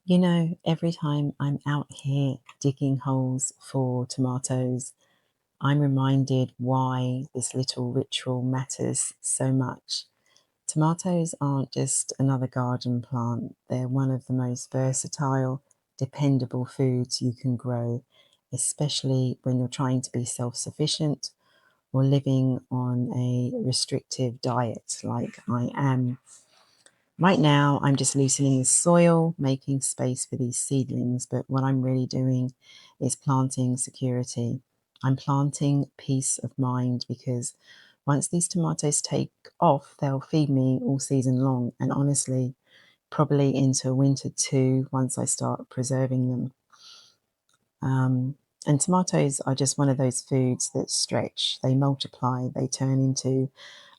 You know, every time I'm out here digging holes for tomatoes, I'm reminded why this little ritual matters so much. Tomatoes aren't just another garden plant, they're one of the most versatile, dependable foods you can grow, especially when you're trying to be self sufficient or living on a restrictive diet like I am. Right now, I'm just loosening the soil, making space for these seedlings, but what I'm really doing is planting security. I'm planting peace of mind because once these tomatoes take off, they'll feed me all season long, and honestly, probably into winter too, once I start preserving them. Um, and tomatoes are just one of those foods that stretch, they multiply, they turn into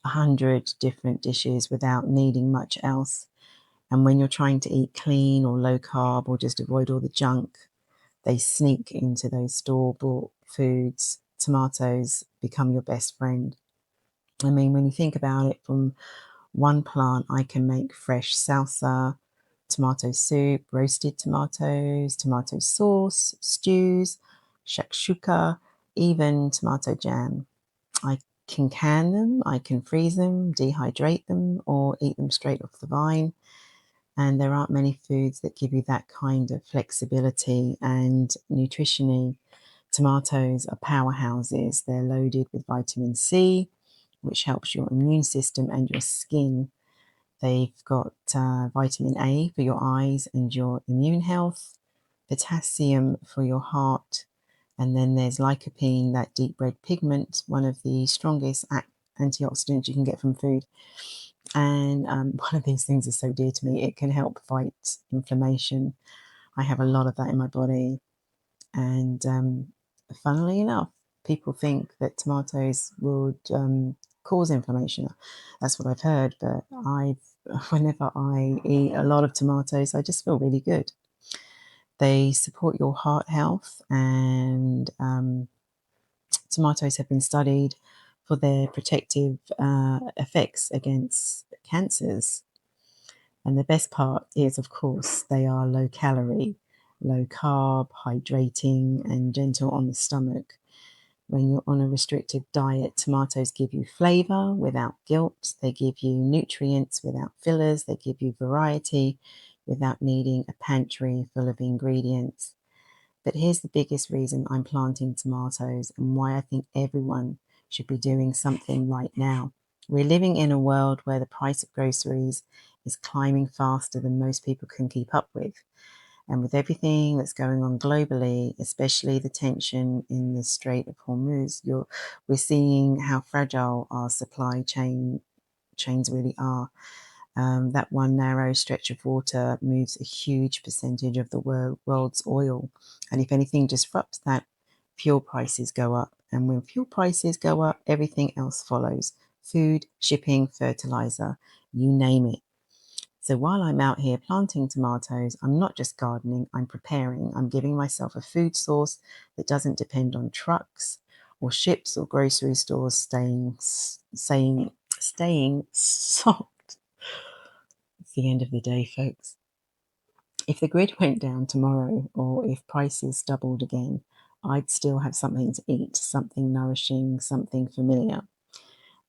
100 different dishes without needing much else. And when you're trying to eat clean or low carb or just avoid all the junk, they sneak into those store bought foods. Tomatoes become your best friend. I mean, when you think about it, from one plant, I can make fresh salsa, tomato soup, roasted tomatoes, tomato sauce, stews, shakshuka, even tomato jam. I can them, I can freeze them, dehydrate them, or eat them straight off the vine. And there aren't many foods that give you that kind of flexibility and nutritionally. Tomatoes are powerhouses. They're loaded with vitamin C, which helps your immune system and your skin. They've got vitamin A for your eyes and your immune health, potassium for your heart, and then there's lycopene, that deep red pigment, one of the strongest antioxidants you can get from food. And one of these things is so dear to me, it can help fight inflammation. I have a lot of that in my body. And funnily enough, people think that tomatoes would cause inflammation. That's what I've heard. But whenever I eat a lot of tomatoes, I just feel really good. They support your heart health, and tomatoes have been studied for their protective effects against cancers. And the best part is, of course, they are low calorie, low carb, hydrating, and gentle on the stomach. When you're on a restrictive diet, tomatoes give you flavor without guilt. They give you nutrients without fillers. They give you variety without needing a pantry full of ingredients. But here's the biggest reason I'm planting tomatoes and why I think everyone should be doing something right now. We're living in a world where the price of groceries is climbing faster than most people can keep up with. And with everything that's going on globally, especially the tension in the Strait of Hormuz, we're seeing how fragile our chains really are. That one narrow stretch of water moves a huge percentage of the world's oil. And if anything disrupts that, fuel prices go up. And when fuel prices go up, everything else follows: food, shipping, fertilizer, you name it. So while I'm out here planting tomatoes, I'm not just gardening, I'm preparing. I'm giving myself a food source that doesn't depend on trucks or ships or grocery stores staying soft. It's the end of the day, folks. If the grid went down tomorrow or if prices doubled again, I'd still have something to eat, something nourishing, something familiar.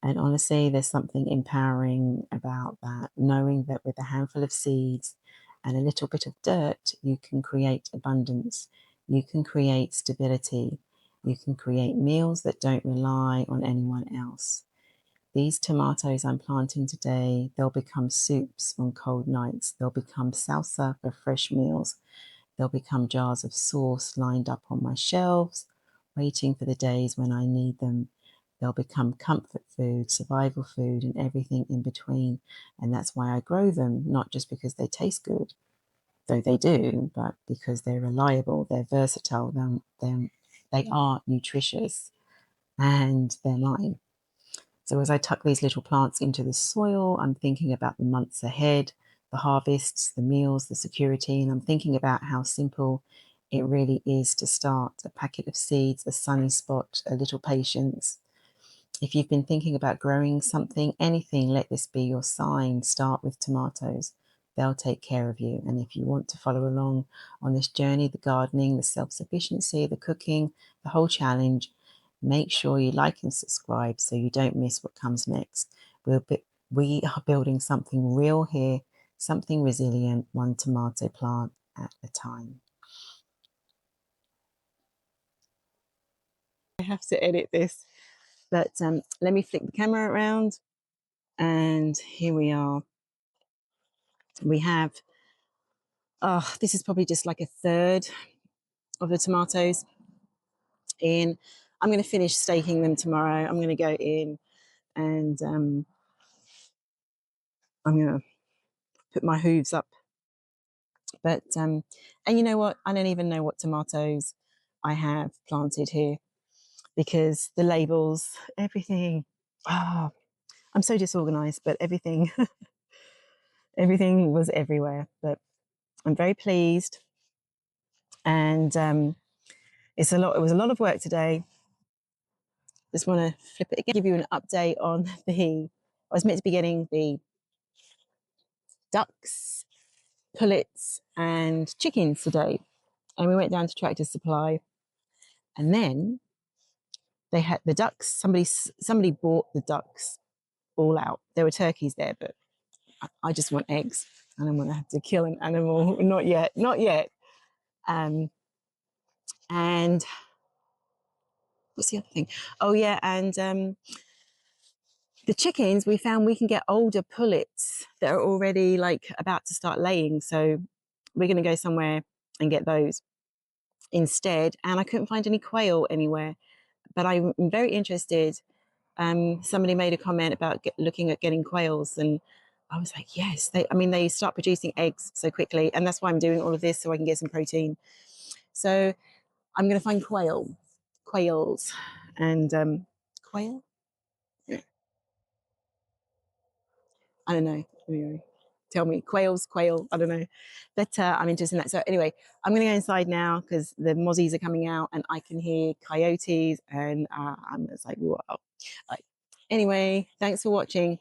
And honestly, there's something empowering about that, knowing that with a handful of seeds and a little bit of dirt, you can create abundance, you can create stability, you can create meals that don't rely on anyone else. These tomatoes I'm planting today, they'll become soups on cold nights. They'll become salsa for fresh meals. They'll become jars of sauce lined up on my shelves, waiting for the days when I need them. They'll become comfort food, survival food, and everything in between. And that's why I grow them, not just because they taste good, though they do, but because they're reliable, they're versatile, they are nutritious, and they're mine. So as I tuck these little plants into the soil, I'm thinking about the months ahead, the harvests, the meals, the security, and I'm thinking about how simple it really is to start: a packet of seeds, a sunny spot, a little patience. If you've been thinking about growing something, anything, let this be your sign. Start with tomatoes. they'll take care of you. And if you want to follow along on this journey, the gardening, the self-sufficiency, the cooking, the whole challenge, make sure you like and subscribe so you don't miss what comes next. We are building something real here, something resilient, one tomato plant at a time. I have to edit this, but let me flick the camera around, and here we are. We have, this is probably just like a third of the tomatoes in. I'm going to finish staking them tomorrow. I'm going to go in and I'm going to put my hooves up. But, and you know what? I don't even know what tomatoes I have planted here because the labels, everything, I'm so disorganized, but everything, everything was everywhere. But I'm very pleased. And it was a lot of work today. Just want to flip it again, give you an update on I was meant to be getting the ducks, pullets, and chickens today. And we went down to Tractor Supply. And then they had the ducks. Somebody bought the ducks all out. There were turkeys there, but I just want eggs. And I'm going to have to kill an animal. Not yet. And what's the other thing? Oh, yeah. And the chickens, we found we can get older pullets that are already like about to start laying. So we're going to go somewhere and get those instead. And I couldn't find any quail anywhere, but I'm very interested. Somebody made a comment about looking at getting quails, and I was like, yes, they start producing eggs so quickly, and that's why I'm doing all of this so I can get some protein. So I'm going to find quails, and quail. I don't know. Anyway, tell me, quail. I don't know, but I'm interested in that. So anyway, I'm going to go inside now because the mozzies are coming out, and I can hear coyotes, and I'm just like, wow. Anyway, thanks for watching.